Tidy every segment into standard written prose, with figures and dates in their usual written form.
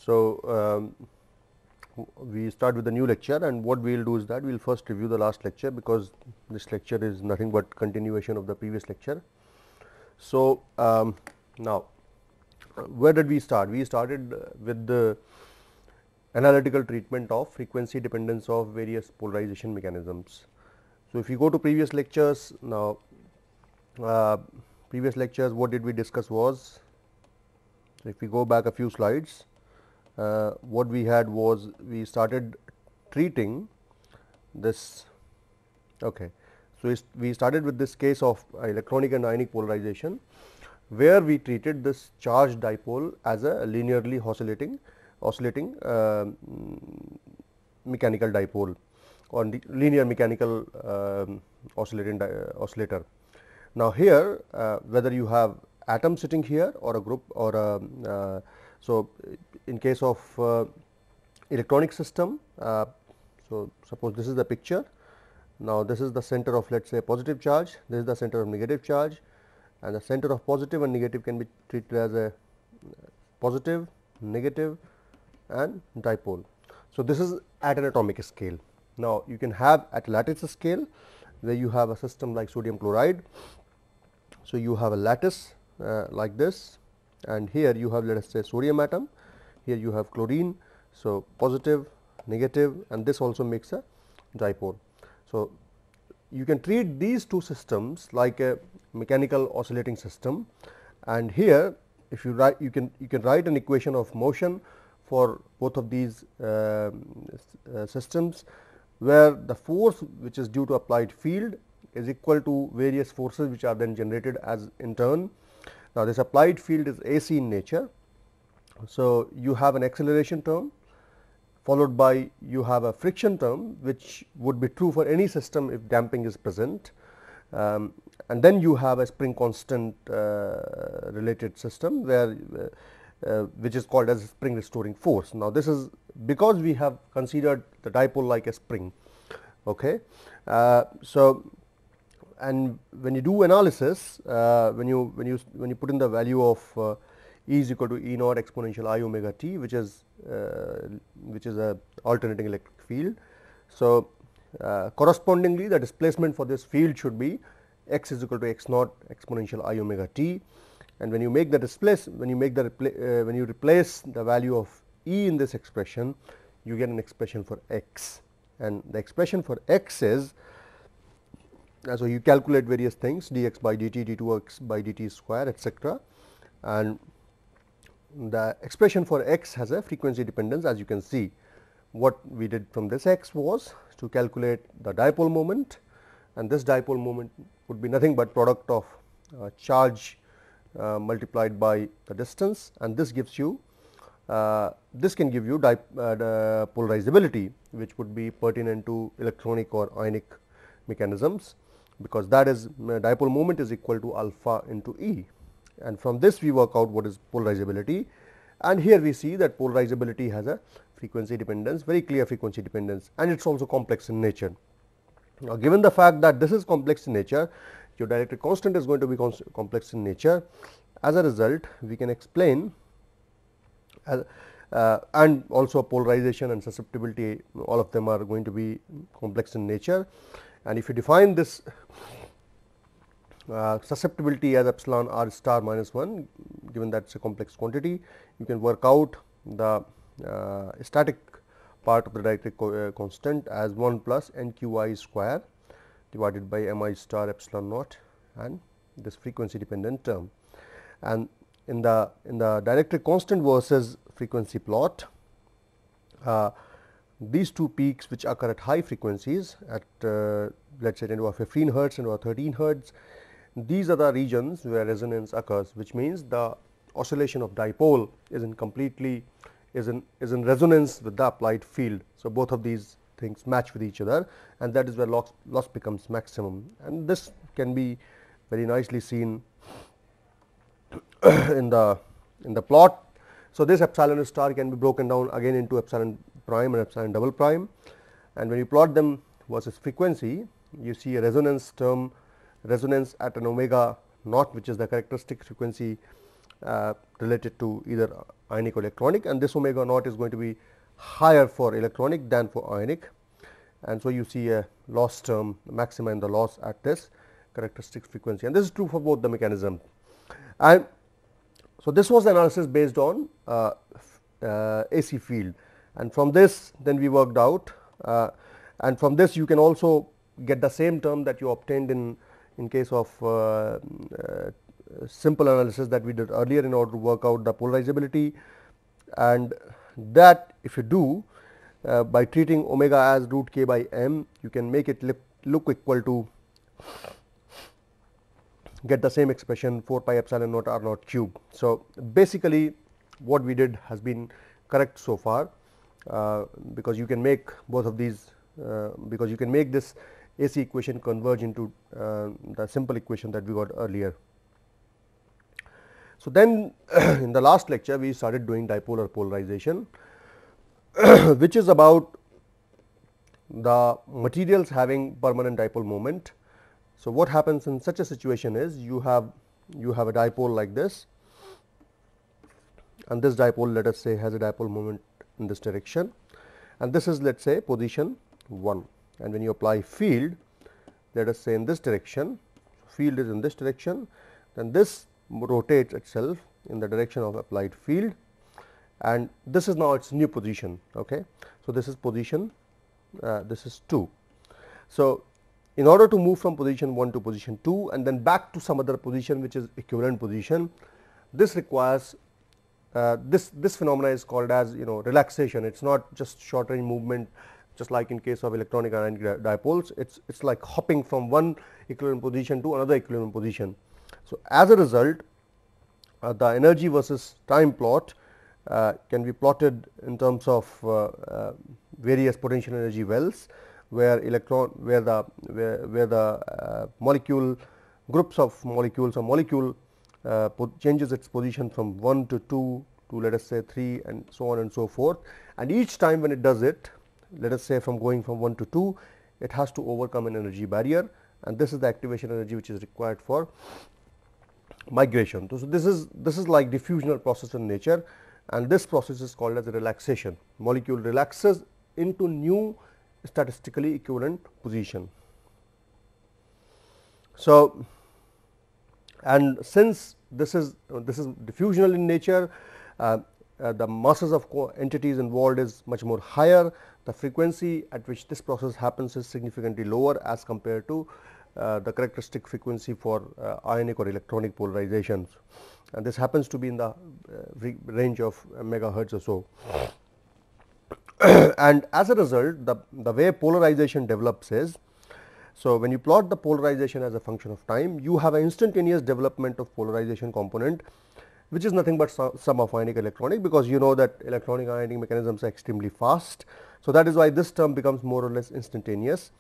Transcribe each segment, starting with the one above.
So, we start with the new lecture, and what we will do is that we will first review the last lecture, because this lecture is nothing but continuation of the previous lecture. So, now where did we start? We started with the analytical treatment of frequency dependence of various polarization mechanisms. So, if you go to previous lectures, now previous lectures, what did we discuss was, so if we go back a few slides, what we had was, we started treating this. Okay. So, we started with this case of electronic and ionic polarization, where we treated this charged dipole as a linearly oscillating mechanical dipole, or linear mechanical oscillator. Now, here whether you have atom sitting here or a group or a so in case of electronic system, so suppose this is the picture. Now, this is the center of, let us say, positive charge, this is the center of negative charge, and the center of positive and negative can be treated as a positive, negative and dipole. So, this is at an atomic scale. Now, you can have at lattice scale, where you have a system like sodium chloride. So, you have a lattice like this, and here you have, let us say, sodium atom, here you have chlorine. So, positive, negative, and this also makes a dipole. So, you can treat these two systems like a mechanical oscillating system, and here if you write, you can write an equation of motion for both of these systems, where the force which is due to applied field is equal to various forces which are then generated as in turn. Now, this applied field is AC in nature. So, you have an acceleration term, followed by you have a friction term, which would be true for any system if damping is present, and then you have a spring constant related system, where which is called as spring restoring force. Now, this is because we have considered the dipole like a spring. Okay. So, and when you do analysis, when you put in the value of E is equal to E naught exponential I omega t, which is a alternating electric field. So, correspondingly the displacement for this field should be x is equal to x naught exponential I omega t, and when you make the when you replace the value of E in this expression, you get an expression for x, and the expression for x is, so you calculate various things, dx by dt, d2x by dt square, etc., and the expression for x has a frequency dependence. As you can see, what we did from this x was to calculate the dipole moment, and this dipole moment would be nothing but product of charge multiplied by the distance, and this gives you this can give you the polarizability, which would be pertinent to electronic or ionic mechanisms, because that is dipole moment is equal to alpha into E, and from this we work out what is polarizability. And here we see that polarizability has a frequency dependence, very clear frequency dependence, and it is also complex in nature. Now, given the fact that this is complex in nature, your dielectric constant is going to be complex in nature. As a result, we can explain and also polarization and susceptibility, all of them are going to be complex in nature. And if you define this susceptibility as epsilon r star minus 1, given that it is a complex quantity, you can work out the static part of the dielectric constant as 1 plus n q I square divided by m I star epsilon naught and this frequency dependent term. And in the dielectric constant versus frequency plot, these two peaks which occur at high frequencies at let us say 10 to the 15 hertz and 13 hertz, these are the regions where resonance occurs, which means the oscillation of dipole is in resonance with the applied field. So, both of these things match with each other, and that is where loss becomes maximum, and this can be very nicely seen in the plot. So, this epsilon star can be broken down again into epsilon prime and epsilon double prime, and when you plot them versus frequency, you see a resonance term, resonance at an omega naught, which is the characteristic frequency related to either ionic or electronic, and this omega naught is going to be higher for electronic than for ionic, and so you see a loss term, maxima in the loss at this characteristic frequency, and this is true for both the mechanism. And so this was the analysis based on AC field, and from this then we worked out, and from this you can also get the same term that you obtained in case of simple analysis that we did earlier in order to work out the polarizability, and that if you do by treating omega as root k by m, you can make it look equal to, get the same expression 4 pi epsilon naught r naught cube. So basically what we did has been correct so far, because you can make both of these, because you can make this AC equation converge into the simple equation that we got earlier. So then in the last lecture we started doing dipolar polarization, which is about the materials having permanent dipole moment. So what happens in such a situation is you have a dipole like this, and this dipole, let us say, has a dipole moment in this direction, and this is, let us say, position 1, and when you apply field, let us say in this direction, field is in this direction, then this rotates itself in the direction of applied field, and this is now its new position. Okay. So this is position, this is 2. So in order to move from position 1 to position 2 and then back to some other position which is equivalent position, this requires this phenomena is called as relaxation. It is not just short range movement, just like in case of electronic ionic dipoles. It's like hopping from one equivalent position to another equivalent position. So as a result, the energy versus time plot can be plotted in terms of various potential energy wells, where the molecule, groups of molecules or molecule changes its position from 1 to 2 to, let us say, 3 and so on and so forth, and each time when it does it, let us say from going from 1 to 2, it has to overcome an energy barrier, and this is the activation energy which is required for migration. So this is like diffusional process in nature, and this process is called as a relaxation. Molecule relaxes into new statistically equivalent position. So, and since this is diffusional in nature, the masses of entities involved is much more higher. The frequency at which this process happens is significantly lower as compared to the characteristic frequency for ionic or electronic polarizations, and this happens to be in the range of megahertz or so. And as a result, the way polarization develops is, so when you plot the polarization as a function of time, you have an instantaneous development of polarization component, which is nothing but sum of ionic electronic, because you know that electronic ionic mechanisms are extremely fast. So that is why this term becomes more or less instantaneous,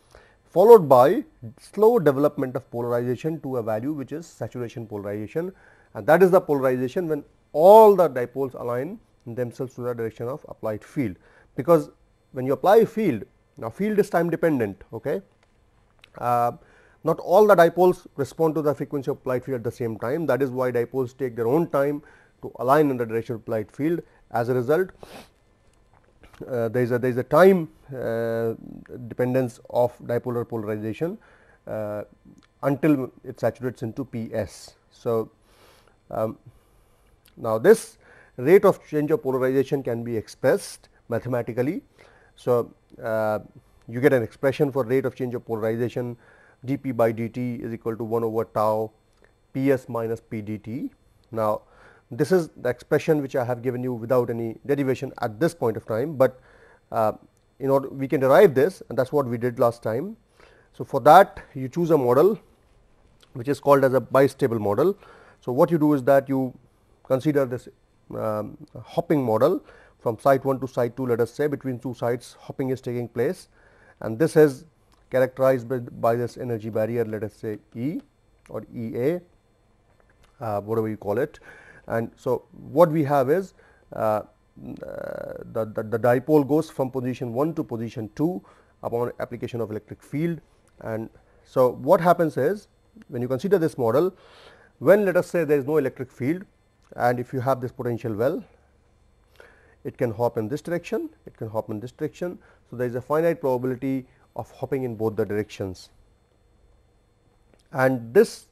followed by slow development of polarization to a value which is saturation polarization, and that is the polarization when all the dipoles align themselves to the direction of applied field. Because when you apply field, now field is time dependent. Okay. Not all the dipoles respond to the frequency of applied field at the same time. That is why dipoles take their own time to align in the direction of applied field. As a result, there is a time dependence of dipolar polarization until it saturates into Ps. So now this rate of change of polarization can be expressed mathematically. So you get an expression for rate of change of polarization, dp by dt is equal to 1 over tau Ps minus p dt. Now this is the expression which I have given you without any derivation at this point of time, but in order we can derive this, and that is what we did last time. So for that you choose a model which is called as a bistable model. So what you do is that you consider this hopping model from site 1 to site 2, let us say between two sites hopping is taking place, and this is characterized by this energy barrier, let us say E or EA, whatever you call it. And so what we have is the dipole goes from position 1 to position 2 upon application of electric field. And so what happens is, when you consider this model, when let us say there is no electric field, and if you have this potential well, it can hop in this direction, it can hop in this direction. So, there is a finite probability of hopping in both the directions, and this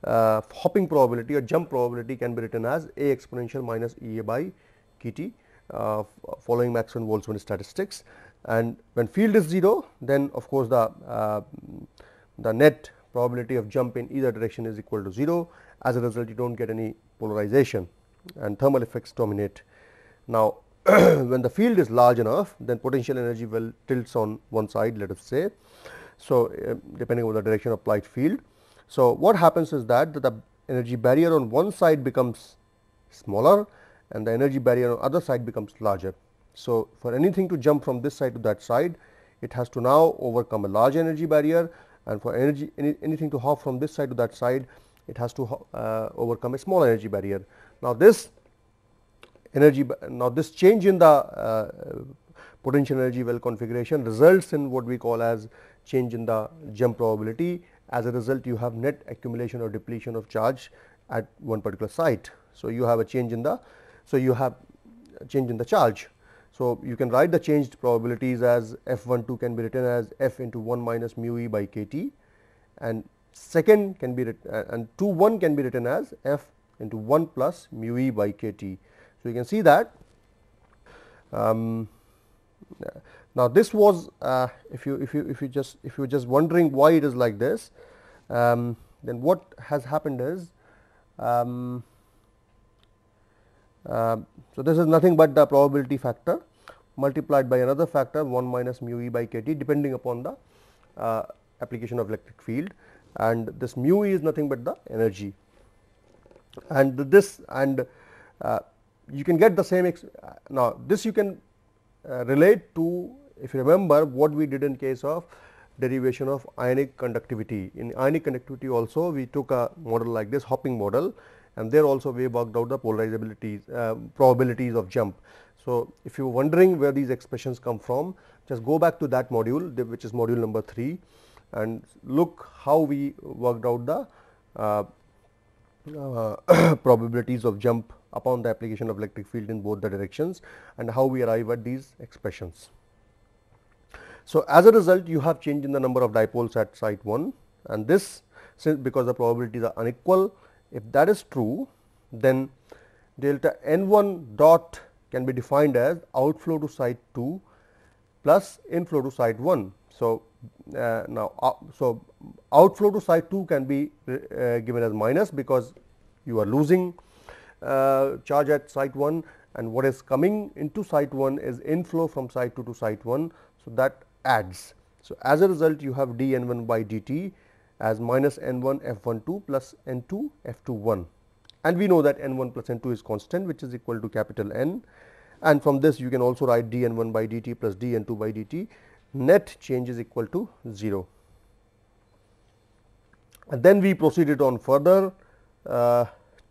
hopping probability or jump probability can be written as a exponential minus E a by kt, following Maxwell-Boltzmann statistics. And when field is 0, then of course the net probability of jump in either direction is equal to 0. As a result, you do not get any polarization and thermal effects dominate. Now, when the field is large enough, then potential energy will tilts on one side, let us say. So, depending on the direction of applied field. So, what happens is that the energy barrier on one side becomes smaller and the energy barrier on other side becomes larger. So, for anything to jump from this side to that side, it has to now overcome a large energy barrier, and for anything to hop from this side to that side, it has to overcome a small energy barrier. Now, this change in the potential energy well configuration results in what we call as change in the jump probability. As a result, you have net accumulation or depletion of charge at one particular site. So, you have a change in the charge. So, you can write the changed probabilities as F12 can be written as F into 1 minus mu e by kt, and second can be written and 2 can be written as F into 1 plus mu e by kt. So, you can see that now this was if you were just wondering why it is like this, then what has happened is so this is nothing but the probability factor multiplied by another factor 1 minus mu e by kt, depending upon the application of electric field, and this mu e is nothing but the energy, and this you can get the same now this you can relate to, if you remember what we did in case of derivation of ionic conductivity. In ionic conductivity also we took a model like this, hopping model, and there also we worked out the polarizabilities probabilities of jump. So, if you are wondering where these expressions come from, just go back to that module, which is module number 3, and look how we worked out the probabilities of jump upon the application of electric field in both the directions, and how we arrive at these expressions. So, as a result, you have change in the number of dipoles at site 1, and this, since because the probabilities are unequal, if that is true, then delta n1 dot can be defined as outflow to site 2 plus inflow to site 1. So, so outflow to site 2 can be given as minus, because you are losing charge at site 1, and what is coming into site 1 is inflow from site 2 to site 1. So, that adds. So, as a result, you have d n1 by dt as minus n1 f12 plus n2 f21, and we know that n1 plus n2 is constant, which is equal to capital N, and from this you can also write d n1 by dt plus d n2 by dt, net change is equal to 0. And then we proceeded on further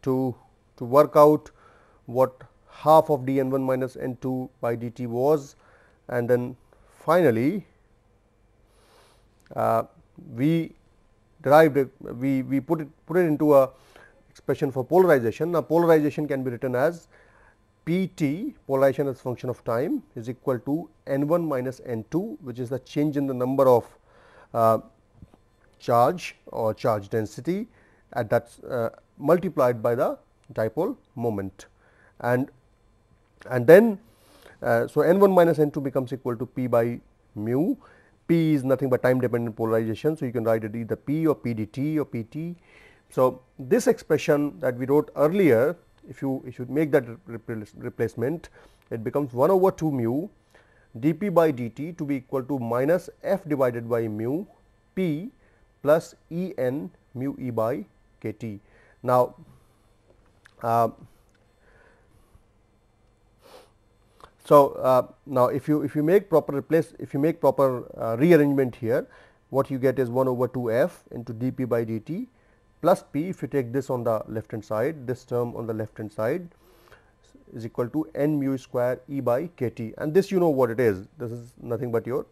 to work out what half of d n1 minus n2 by dt was, and then finally we derived it, we put it into a expression for polarization. Now, polarization can be written as Pt, polarization as function of time, is equal to n1 minus n2, which is the change in the number of charge or charge density at that multiplied by the dipole moment, and then so n1 minus n2 becomes equal to p by mu. P is nothing but time dependent polarization. So, you can write it either P or P dt or Pt. So, this expression that we wrote earlier, if you make that replacement, it becomes 1 over 2 mu dp by dt to be equal to minus f divided by mu P plus E n mu E by kt. Now, now if you make proper rearrangement here, what you get is 1 over 2 f into dp by dt plus p. If you take this on the left hand side, this term on the left hand side is equal to n mu square E by kt, and this you know what it is. This is nothing but your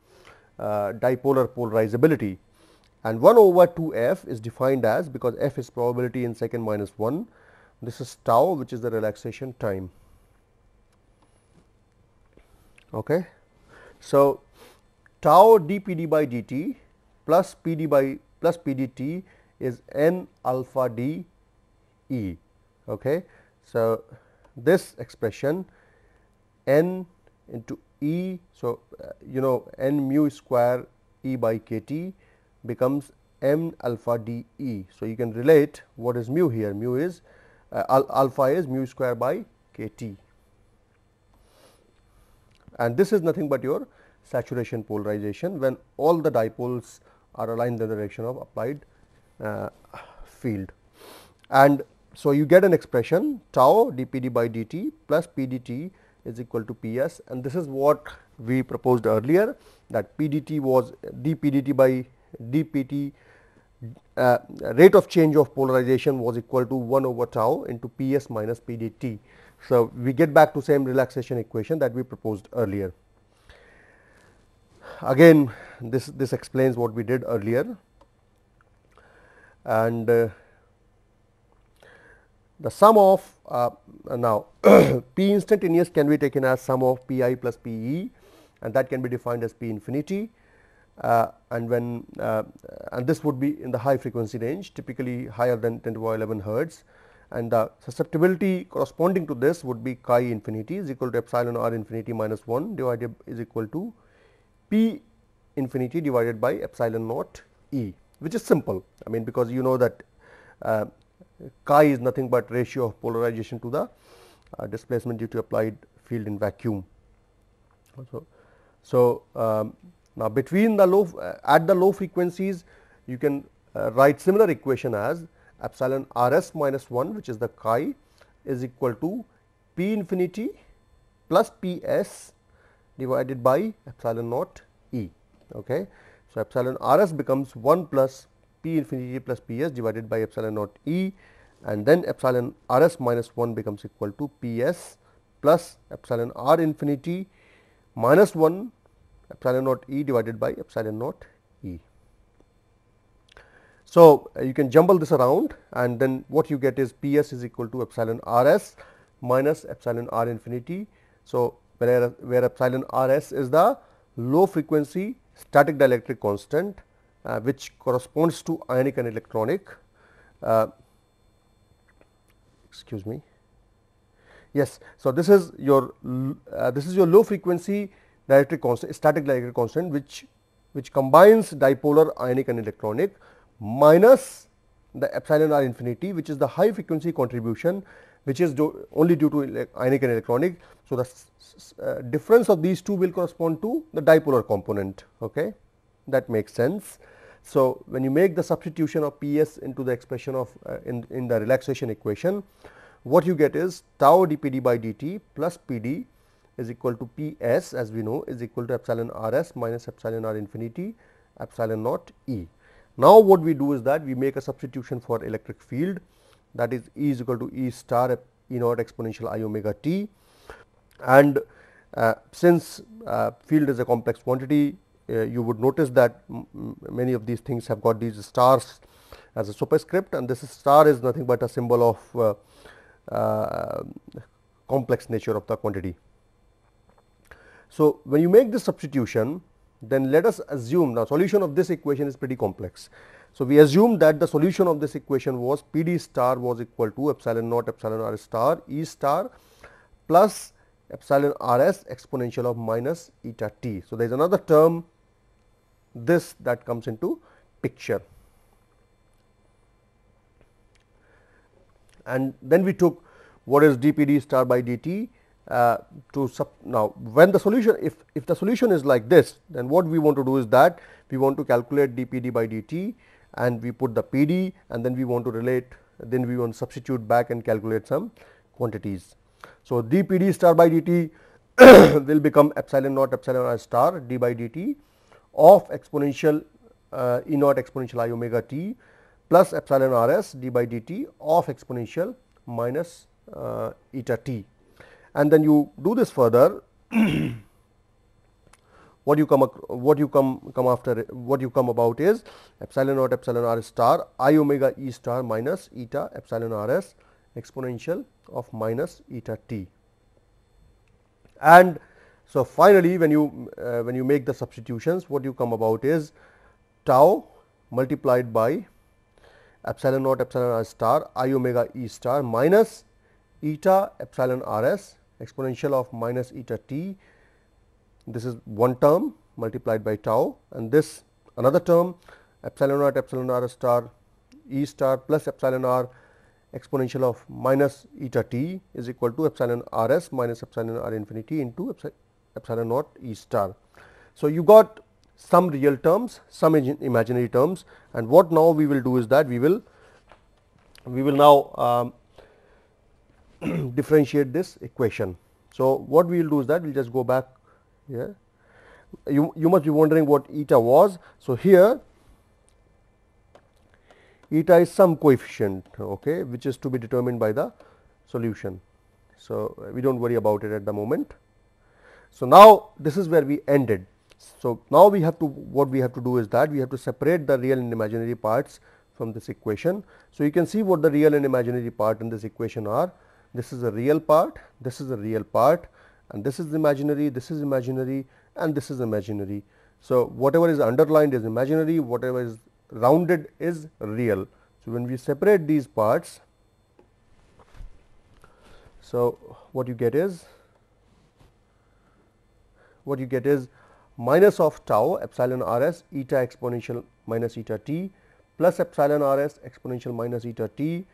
dipolar polarizability, and 1 over 2 f is defined as, because f is probability in second minus 1, this is tau, which is the relaxation time. Okay. So, tau dPd by dt plus pdt is n alpha d E. Okay. So, this expression n into E. So, you know, n mu square E by kt becomes m alpha d E. So, you can relate what is mu here. Mu is alpha is mu square by kt, and this is nothing but your saturation polarization when all the dipoles are aligned in the direction of applied field. And so, you get an expression tau dPd by dt plus pdt is equal to Ps, and this is what we proposed earlier, that pdt was dPdt by dPt rate of change of polarization was equal to 1 over tau into Ps minus pdt. So, we get back to same relaxation equation that we proposed earlier. Again, this explains what we did earlier, and the sum of now P instantaneous can be taken as sum of Pi plus Pe, and that can be defined as P infinity, and when and this would be in the high frequency range, typically higher than 10 to the power 11 hertz, and the susceptibility corresponding to this would be chi infinity is equal to epsilon r infinity minus 1 divided is equal to P infinity divided by epsilon naught E, which is simple. I mean, because you know that chi is nothing but ratio of polarization to the displacement due to applied field in vacuum. So, now between the low at the low frequencies, you can write similar equation as epsilon rs minus 1, which is the chi, is equal to P infinity plus Ps divided by epsilon naught E. Okay. So, epsilon rs becomes 1 plus P infinity plus Ps divided by epsilon naught E, and then epsilon rs minus 1 becomes equal to Ps plus epsilon r infinity minus 1 epsilon naught E divided by epsilon naught E. So, you can jumble this around, and then what you get is Ps is equal to epsilon rs minus epsilon r infinity. So, where epsilon rs is the low frequency static dielectric constant, which corresponds to ionic and electronic. Excuse me. Yes. So, this is your low frequency dielectric constant, static dielectric constant, which combines dipolar ionic and electronic minus the epsilon r infinity, which is the high frequency contribution, which is only due to ionic and electronic. So, the difference of these two will correspond to the dipolar component. Okay, that makes sense. So, when you make the substitution of Ps into the expression of in the relaxation equation, what you get is tau dPd by dt plus Pd is equal to Ps, as we know, is equal to epsilon rs minus epsilon r infinity epsilon naught E. Now, what we do is that we make a substitution for electric field, that is E is equal to E star E naught exponential I omega t, and since field is a complex quantity, you would notice that many of these things have got these stars as a superscript, and this star is nothing but a symbol of complex nature of the quantity. So, when you make this substitution, then let us assume the solution of this equation is pretty complex. So, we assume that the solution of this equation was Pd star was equal to epsilon naught epsilon r star E star plus epsilon rs exponential of minus eta t. So, there is another term this that comes into picture, and then we took what is dPd star by dt now when the solution, if the solution is like this, then what we want to do is that we want to calculate dPd by dt, and we put the Pd, and then we want to relate, then we want to substitute back and calculate some quantities. So, dPd star by dt will become epsilon naught epsilon r star d by dt of exponential E naught exponential I omega t plus epsilon rs d by dt of exponential minus eta t. And then you do this further, what you come about is epsilon naught epsilon r star I omega E star minus eta epsilon rs exponential of minus eta t. And so, finally, when you make the substitutions, what you come about is tau multiplied by epsilon naught epsilon r star I omega e star minus eta epsilon r s exponential of minus eta t. This is one term multiplied by tau, and this another term epsilon naught epsilon r star e star plus epsilon r exponential of minus eta t is equal to epsilon r s minus epsilon r infinity into epsilon naught e star. So, you got some real terms, some imaginary terms, and what now we will do is that we will now differentiate this equation. So, what we will do is that we will just go back here. You must be wondering what eta was. So, here eta is some coefficient, okay, which is to be determined by the solution. So, we do not worry about it at the moment. So, now this is where we ended. So, now we have to, what we have to do is that we have to separate the real and imaginary parts from this equation. So, you can see what the real and imaginary part in this equation are. This is a real part, this is a real part, and this is imaginary, this is imaginary, and this is imaginary. So, whatever is underlined is imaginary, whatever is rounded is real. So, when we separate these parts, so what you get is minus of tau epsilon r s eta exponential minus eta t plus epsilon r s exponential minus eta t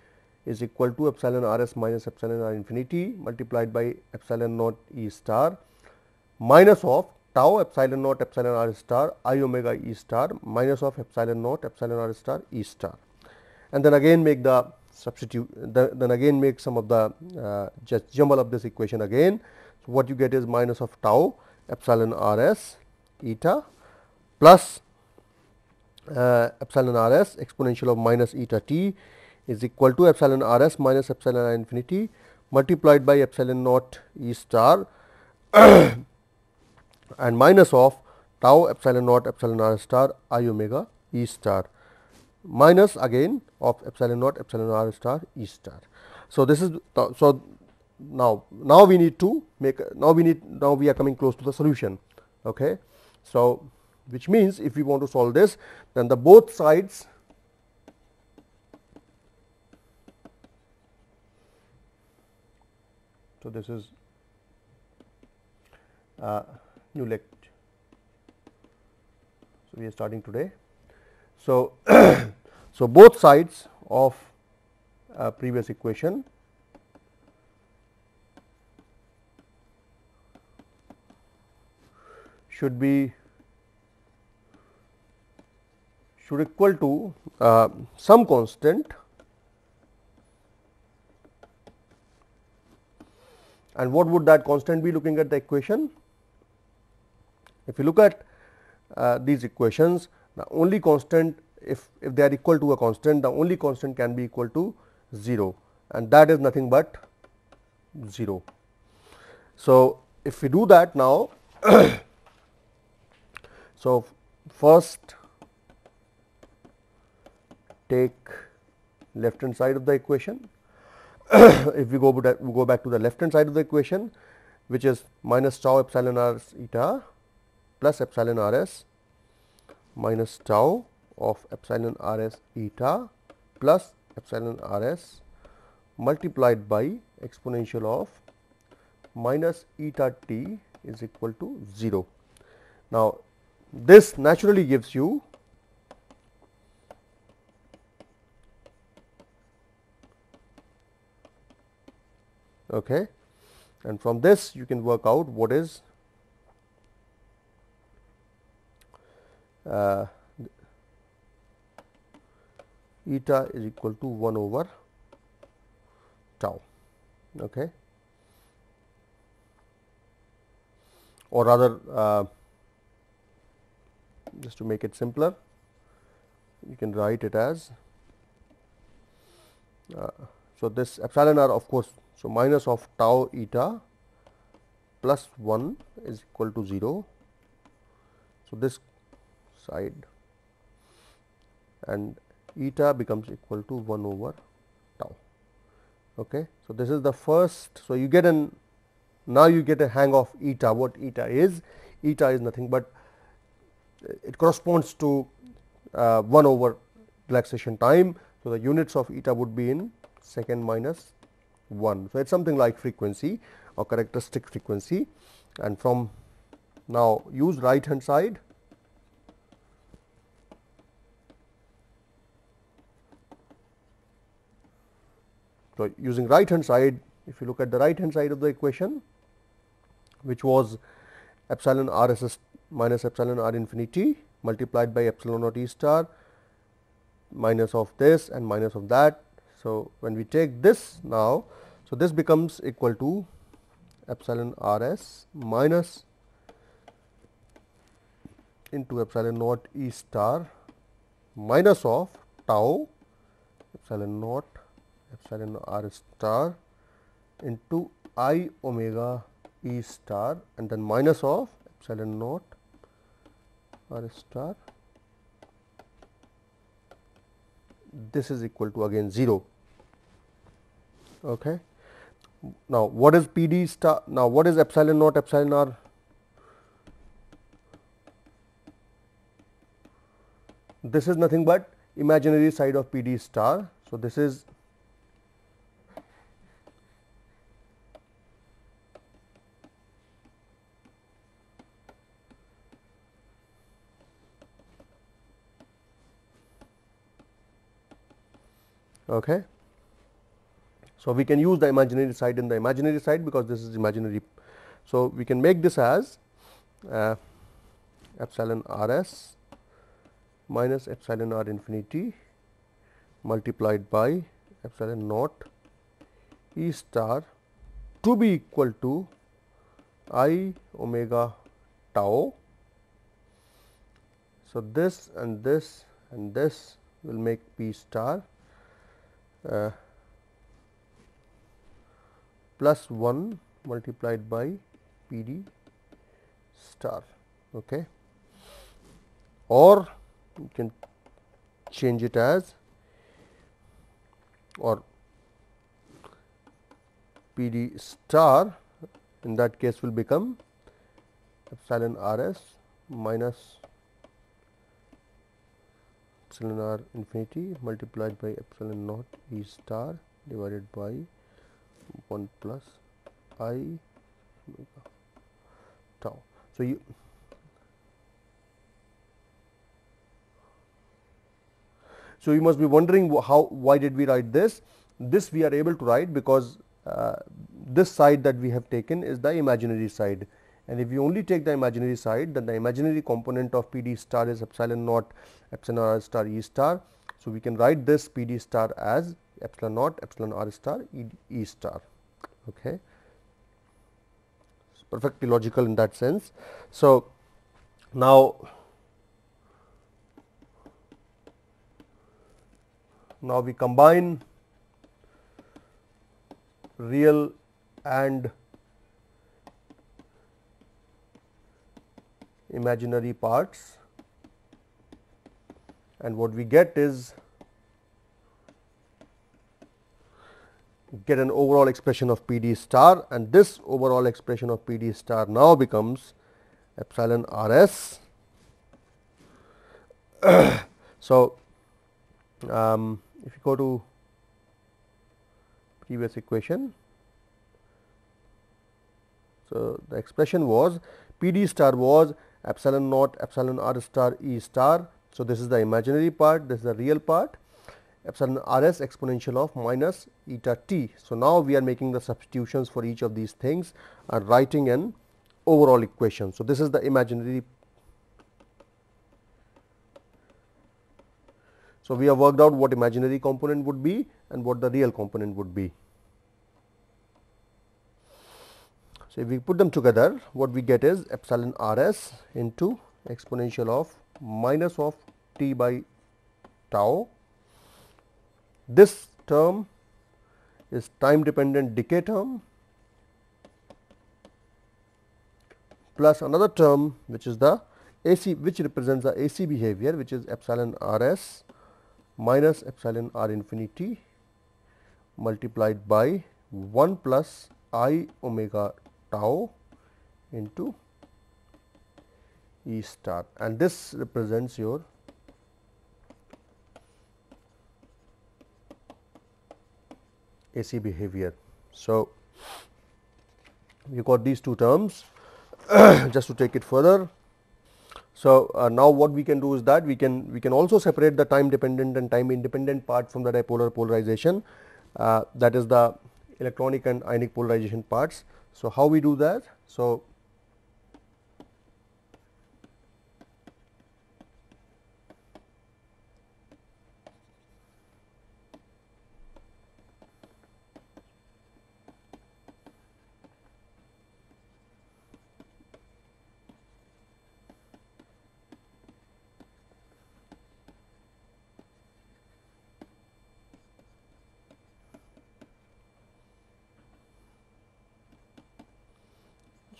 is equal to epsilon r s minus epsilon r infinity multiplied by epsilon naught e star minus of tau epsilon naught epsilon r star I omega e star minus of epsilon naught epsilon r star e star, and then again make the substitute, then again make some of the just jumble up this equation again. So, what you get is minus of tau epsilon r s eta plus epsilon r s exponential of minus eta t is equal to epsilon r s minus epsilon r infinity multiplied by epsilon naught e star and minus of tau epsilon naught epsilon r star I omega e star minus again of epsilon naught epsilon r star e star. So, this is so now we need to make, now we are coming close to the solution. Okay. So, which means if we want to solve this, then the both sides so this is new lecture. So, we are starting today. So, so both sides of previous equation should equal to some constant, and what would that constant be looking at the equation? If you look at these equations, the only constant, if they are equal to a constant, the only constant can be equal to 0, and that is nothing but 0. So, if we do that now, so first take left hand side of the equation. If we go back to the left hand side of the equation, which is minus tau epsilon r eta plus epsilon r s minus tau of epsilon r s eta plus epsilon r s multiplied by exponential of minus eta t is equal to 0. Now, this naturally gives you okay, and from this you can work out what is eta is equal to 1 over tau, okay, or rather just to make it simpler, you can write it as so this epsilon r, of course. So, minus of tau eta plus 1 is equal to 0. So, this side and eta becomes equal to 1 over tau. Okay. So, this is the first. So, you get an now you get a hang of eta. What eta is? Eta is nothing but it corresponds to 1 over relaxation time. So, the units of eta would be in second minus 1. So, it is something like frequency or characteristic frequency, and from now use right hand side. So, using right hand side, if you look at the right hand side of the equation, which was epsilon r s s minus epsilon r infinity multiplied by epsilon naught E star minus of this and minus of that. So, when we take this now, so this becomes equal to epsilon r s minus into epsilon naught E star minus of tau epsilon naught epsilon r star into I omega E star and then minus of epsilon naught r star. This is equal to again 0. Okay. Now, what is P d star? Now, what is epsilon naught epsilon r? This is nothing but imaginary side of P d star. So, this is okay. So, we can use the imaginary side in the imaginary side because this is imaginary. So, we can make this as epsilon r s minus epsilon r infinity multiplied by epsilon naught E star to be equal to I omega tau. So, this and this and this will make P star plus 1 multiplied by P d star. Okay. Or you can change it as or P d star in that case will become epsilon r s minus epsilon r infinity multiplied by epsilon naught E star divided by 1 plus I tau. So, you must be wondering why did we write this? This we are able to write because this side that we have taken is the imaginary side, and if you only take the imaginary side, then the imaginary component of P d star is epsilon naught epsilon r star E star. So, we can write this P d star as epsilon naught epsilon r star E star. Okay. It's perfectly logical in that sense. So, now we combine real and imaginary parts, and what we get is get an overall expression of P d star, and this overall expression of P d star now becomes epsilon r s. So, if you go to previous equation, so the expression was P d star was epsilon naught epsilon r star E star. So, this is the imaginary part, this is the real part, epsilon r s exponential of minus eta t. So, now we are making the substitutions for each of these things and writing an overall equation. So, this is the imaginary. So, we have worked out what imaginary component would be and what the real component would be. So, if we put them together, what we get is epsilon r s into exponential of minus of t by tau. This term is time dependent decay term plus another term which is the AC, which represents the AC behavior, which is epsilon r s minus epsilon r infinity multiplied by 1 plus I omega tau into E star, and this represents your AC behavior. So, you got these two terms. Just to take it further. So, now what we can do is that we can also separate the time dependent and time independent part from the dipolar polarization, that is the electronic and ionic polarization parts. So, how we do that? So,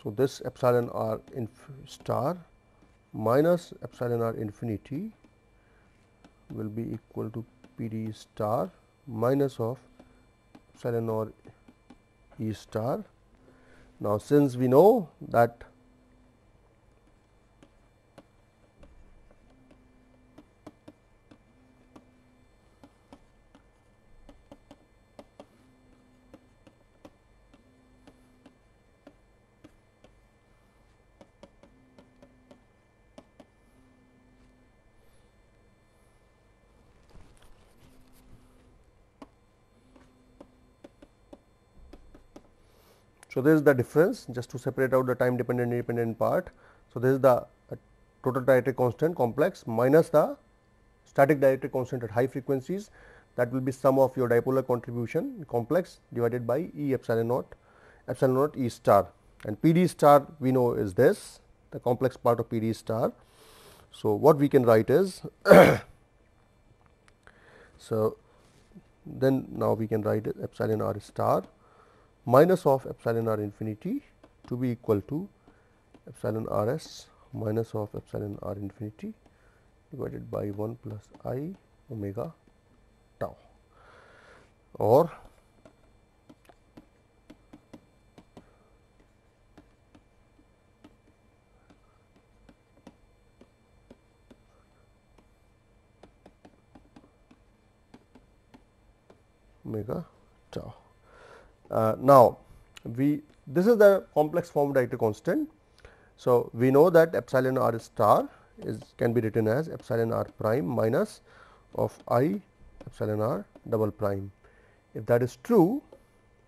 so this epsilon r star minus epsilon r infinity will be equal to P d star minus of epsilon r E star. Now, since we know that so, this is the difference, just to separate out the time dependent and independent part. So, this is the total dielectric constant complex minus the static dielectric constant at high frequencies, that will be sum of your dipolar contribution complex divided by E epsilon naught E star, and P d star we know is this, the complex part of P d star. So, what we can write is so then now we can write it epsilon r star minus of epsilon r infinity to be equal to epsilon r s minus of epsilon r infinity divided by 1 plus I omega tau, or omega tau. Now, this is the complex form dielectric constant. So, we know that epsilon r star can be written as epsilon r prime minus of I epsilon r double prime. If that is true,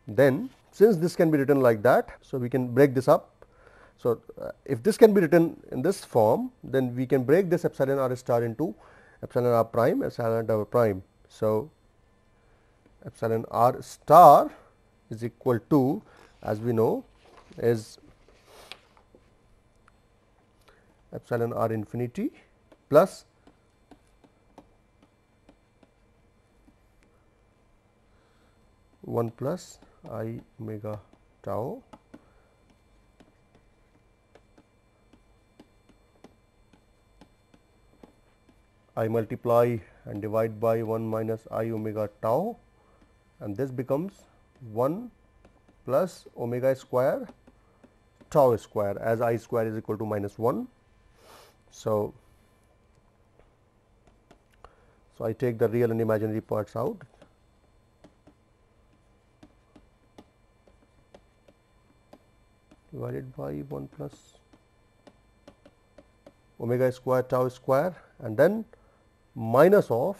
then since this can be written like that, so we can break this up. So, if this can be written in this form, then we can break this epsilon r star into epsilon r prime, epsilon r double prime. So, epsilon r star is equal to, as we know, is epsilon r infinity plus one plus I omega tau I multiply and divide by 1 minus I omega tau, and this becomes 1 plus omega square tau square, as I square is equal to minus 1. So, I take the real and imaginary parts out. Divided by 1 plus omega square tau square, and then minus of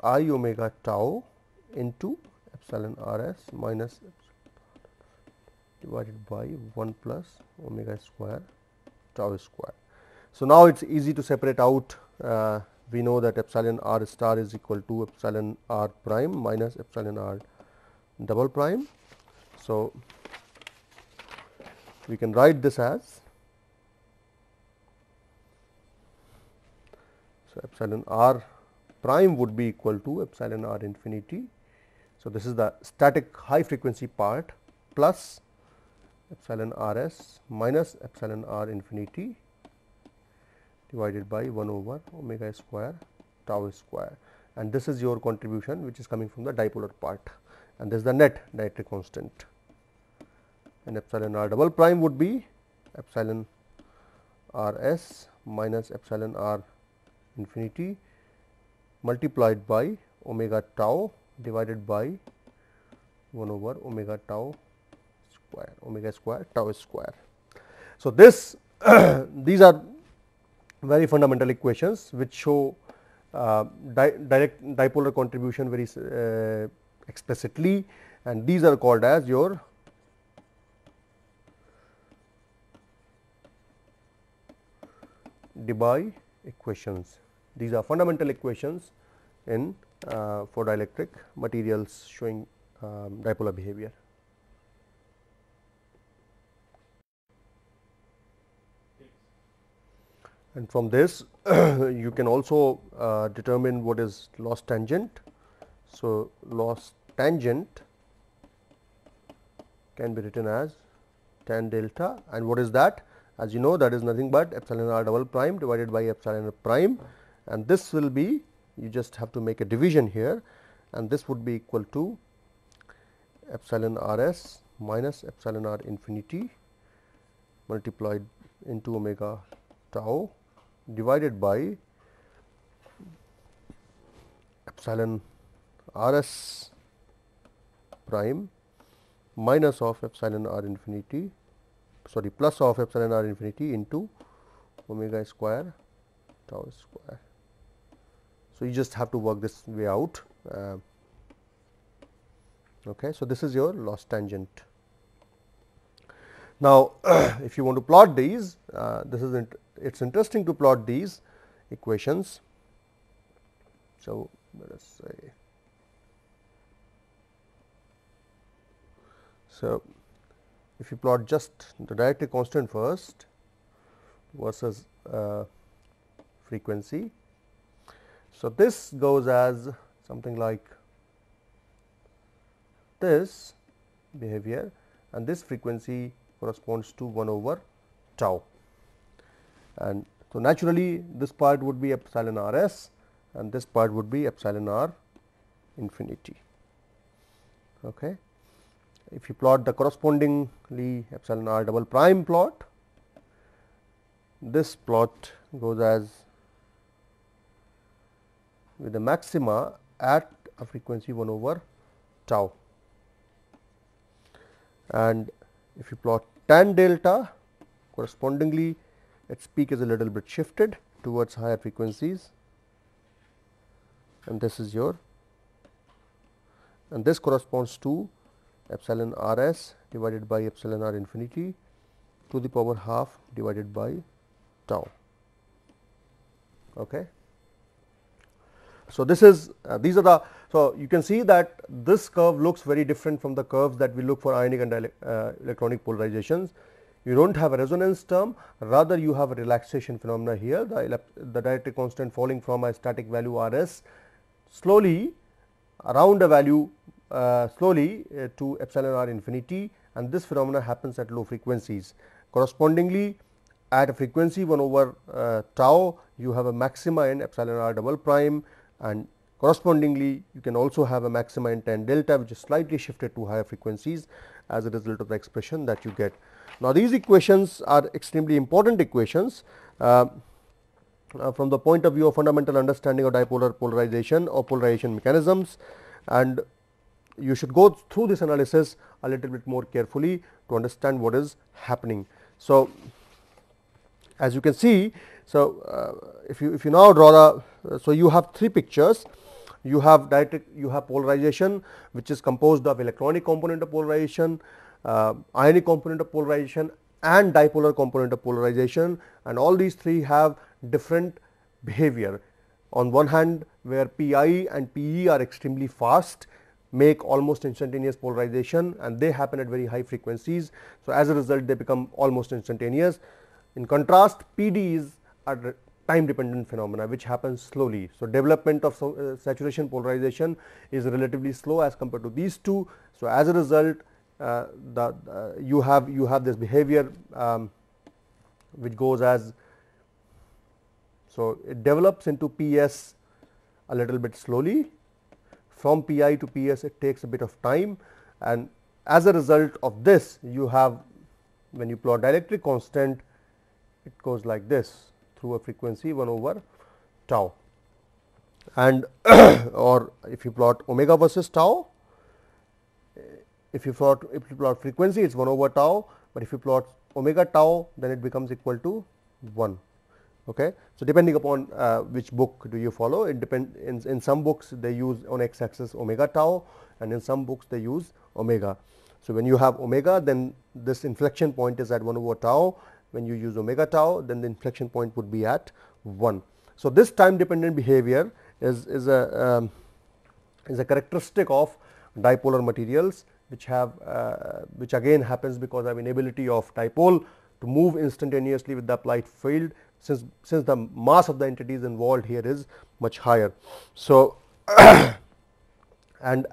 I omega tau into epsilon r s minus divided by 1 plus omega square tau square. So, now it is easy to separate out. We know that epsilon r star is equal to epsilon r prime minus epsilon r double prime. So, we can write this as, so epsilon r prime would be equal to epsilon r infinity. So, this is the static high frequency part plus epsilon r s minus epsilon r infinity divided by 1 over omega square tau square. and this is your contribution which is coming from the dipolar part, and this is the net dielectric constant, and epsilon r double prime would be epsilon r s minus epsilon r infinity multiplied by omega tau divided by 1 over omega tau square, omega square tau square. So, this these are very fundamental equations which show direct dipolar contribution very explicitly, and these are called as your Debye equations. These are fundamental equations in for dielectric materials showing dipolar behavior. And from this you can also determine what is loss tangent. So, loss tangent can be written as tan delta, and what is that? As you know, that is nothing but epsilon r double prime divided by epsilon r prime, and this will be, you just have to make a division here, and this would be equal to epsilon r s minus epsilon r infinity multiplied into omega tau divided by epsilon r s prime minus of epsilon r infinity, sorry, plus of epsilon r infinity into omega square tau square. So, you just have to work this way out. Okay. So, this is your loss tangent. Now, if you want to plot these, this is it's interesting to plot these equations. So, let us say, so if you plot just the dielectric constant first versus frequency. So, this goes as something like this behavior, and this frequency corresponds to 1 over tau, and so naturally this part would be epsilon r s and this part would be epsilon r infinity. Okay. If you plot the correspondingly epsilon r double prime plot, this plot goes as with the maxima at a frequency 1 over tau, and if you plot tan delta, correspondingly its peak is a little bit shifted towards higher frequencies, and this is your, and this corresponds to epsilon r s divided by epsilon r infinity to the power half divided by tau. Okay. So, this is these are the, so you can see that this curve looks very different from the curves that we look for ionic and electronic polarizations. You do not have a resonance term, rather you have a relaxation phenomena here, the dielectric constant falling from a static value r s slowly around a value slowly to epsilon r infinity, and this phenomena happens at low frequencies. Correspondingly, at a frequency 1 over tau, you have a maxima in epsilon r double prime, and correspondingly you can also have a maxima in tan delta, which is slightly shifted to higher frequencies as a result of the expression that you get. Now, these equations are extremely important equations from the point of view of fundamental understanding of dipolar polarization or polarization mechanisms, and you should go through this analysis a little bit more carefully to understand what is happening. So, as you can see, so if you now draw the, so you have three pictures. You have dielectric, you have polarization which is composed of electronic component of polarization, ionic component of polarization, and dipolar component of polarization, and all these three have different behavior. On one hand, where Pi and Pe are extremely fast, make almost instantaneous polarization, and they happen at very high frequencies. So, as a result they become almost instantaneous. In contrast, PDs are time dependent phenomena which happens slowly. So, development of saturation polarization is relatively slow as compared to these two. So, as a result you have this behavior which goes as, so it develops into Ps a little bit slowly. From pi to ps it takes a bit of time, and as a result of this you have, when you plot dielectric constant, it goes like this through a frequency 1 over tau, and or if you plot omega versus tau, if you plot frequency, it is 1 over tau, but if you plot omega tau, then it becomes equal to 1. Okay. So, depending upon which book do you follow, it depends. In some books they use on x axis omega tau, and in some books they use omega. So, when you have omega, then this inflection point is at 1 over tau. When you use omega tau, then the inflection point would be at 1. So, this time dependent behavior is a characteristic of dipolar materials, which have which again happens because of inability of dipole to move instantaneously with the applied field, since the mass of the entities involved here is much higher. So, and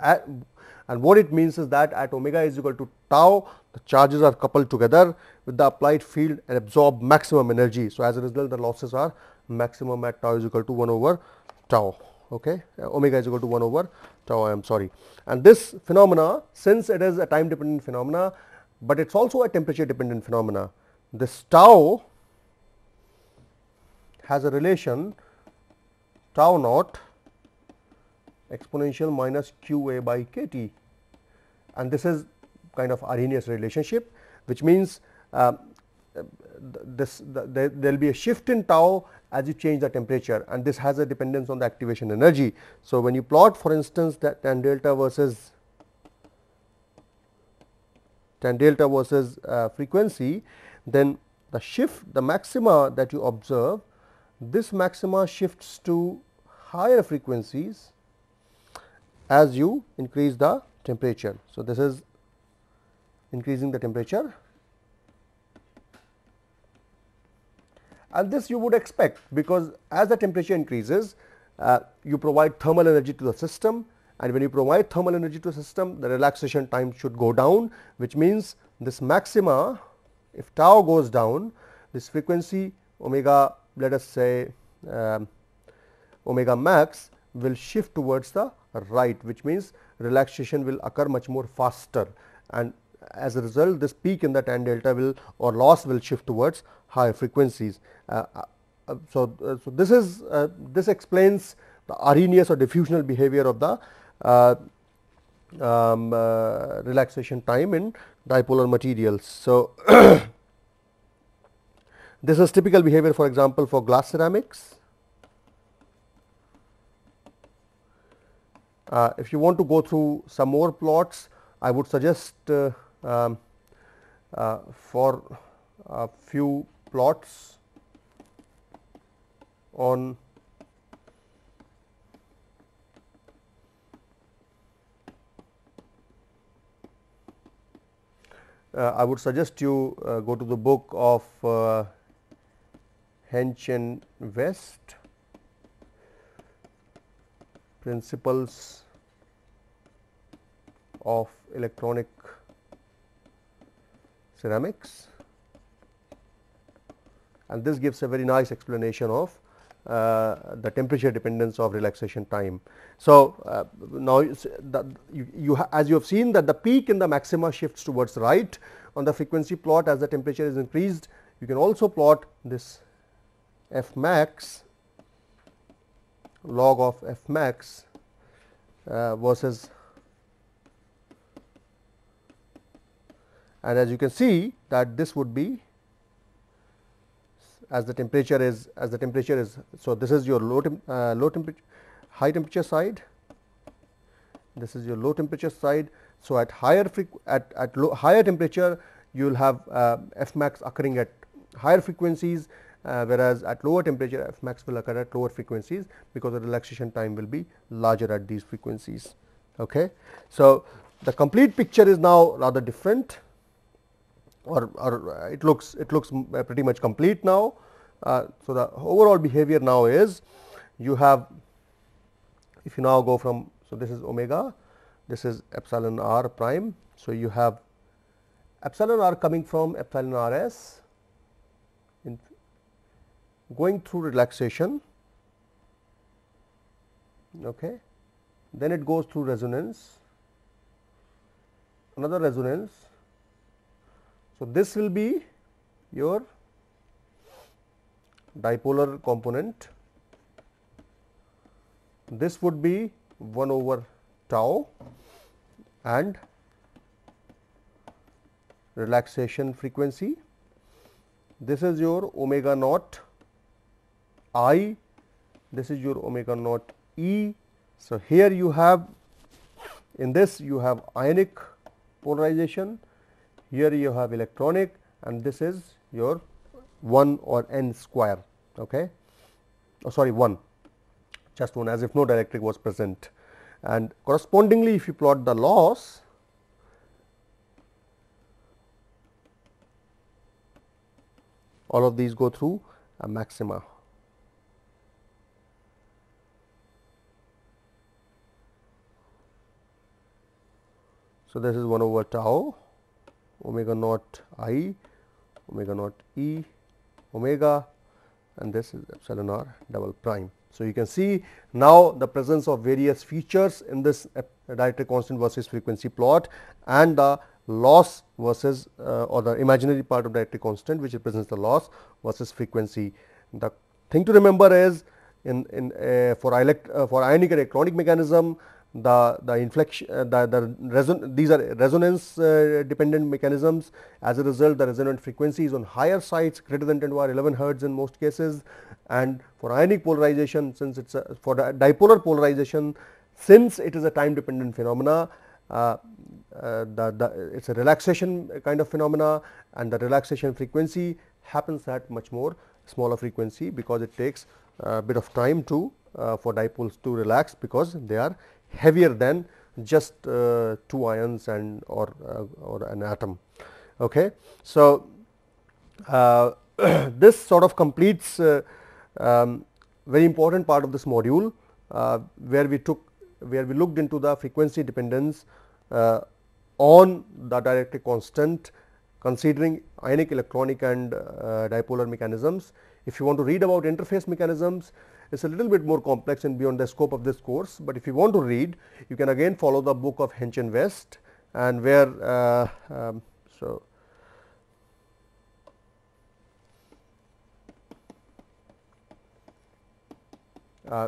what it means is that at omega is equal to tau, the charges are coupled together with the applied field and absorb maximum energy. So, as a result, the losses are maximum at tau is equal to 1 over tau. Okay. Omega is equal to 1 over tau, I am sorry. And this phenomena, since it is a time dependent phenomena, but it is also a temperature dependent phenomena, this tau has a relation tau naught exponential minus q a by k t, and this is kind of Arrhenius relationship, which means there will be a shift in tau as you change the temperature, and this has a dependence on the activation energy. So, when you plot, for instance, that tan delta versus frequency, then the shift, the maxima that you observe, this maxima shifts to higher frequencies as you increase the temperature. So, this is increasing the temperature, and this you would expect, because as the temperature increases, you provide thermal energy to the system, and when you provide thermal energy to the system, the relaxation time should go down, which means this maxima, if tau goes down, this frequency omega, let us say omega max, will shift towards the right, which means relaxation will occur much more faster, and as a result this peak in the tan delta will, or loss will, shift towards higher frequencies. So, this is this explains the Arrhenius or diffusional behavior of the relaxation time in dipolar materials. So, this is typical behavior, for example, for glass ceramics. If you want to go through some more plots, I would suggest for a few plots on I would suggest you go to the book of Hench and West, Principles of Electronic Ceramics, and this gives a very nice explanation of the temperature dependence of relaxation time. So, now as you have seen that the peak in the maxima shifts towards right on the frequency plot as the temperature is increased. You can also plot this f max, log of f max versus, and as you can see that this would be as the temperature is, so this is your high temperature side, this is your low temperature side. So, at higher higher temperature you will have f max occurring at higher frequencies, whereas at lower temperature f max will occur at lower frequencies, because the relaxation time will be larger at these frequencies. Okay. So, the complete picture is now rather different, or it looks pretty much complete now. So, the overall behavior now is, you have, if you now go from, so this is omega, this is epsilon r prime. So, you have epsilon r coming from epsilon r s going through relaxation, Okay. Then it goes through resonance, another resonance. So, this will be your dipolar component, this would be 1 over tau and relaxation frequency. This is your omega naught I, this is your omega naught E. So, here you have, in this you have ionic polarization, here you have electronic, and this is your 1 or n square. Okay. Oh, sorry, 1, just 1, as if no dielectric was present. And correspondingly, if you plot the loss, all of these go through a maxima. So, this is 1 over tau, omega naught I, omega naught E, omega, and this is epsilon r double prime. So, you can see now the presence of various features in this dielectric constant versus frequency plot, and the loss versus or the imaginary part of dielectric constant, which represents the loss versus frequency. The thing to remember is for ionic and electronic mechanism, the inflection these are resonance dependent mechanisms. As a result, the resonant frequency is on higher sides, greater than 10 to the power 11 hertz in most cases. And for ionic polarization, since it's for the dipolar polarization, since it is a time dependent phenomena, it's a relaxation kind of phenomena, and the relaxation frequency happens at much more smaller frequency, because it takes a bit of time to for dipoles to relax, because they are heavier than just 2 ions and or an atom. Okay. So, this sort of completes very important part of this module, where we looked into the frequency dependence on the dielectric constant, considering ionic, electronic and dipolar mechanisms. If you want to read about interface mechanisms, it is a little bit more complex and beyond the scope of this course, but if you want to read, you can again follow the book of Hench and West, and where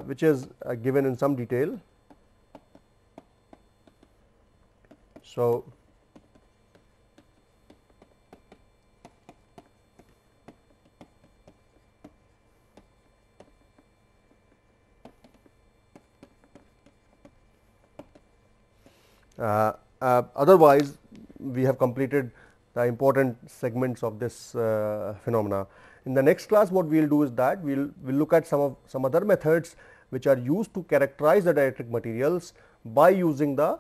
which is given in some detail. So, otherwise, we have completed the important segments of this phenomena. In the next class, what we will do is that we will look at some other methods which are used to characterize the dielectric materials by using the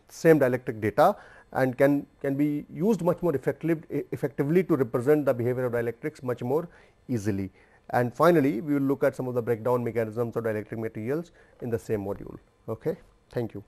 same dielectric data, and can be used much more effectively to represent the behavior of dielectrics much more easily. And finally, we will look at some of the breakdown mechanisms of dielectric materials in the same module. Okay. Thank you.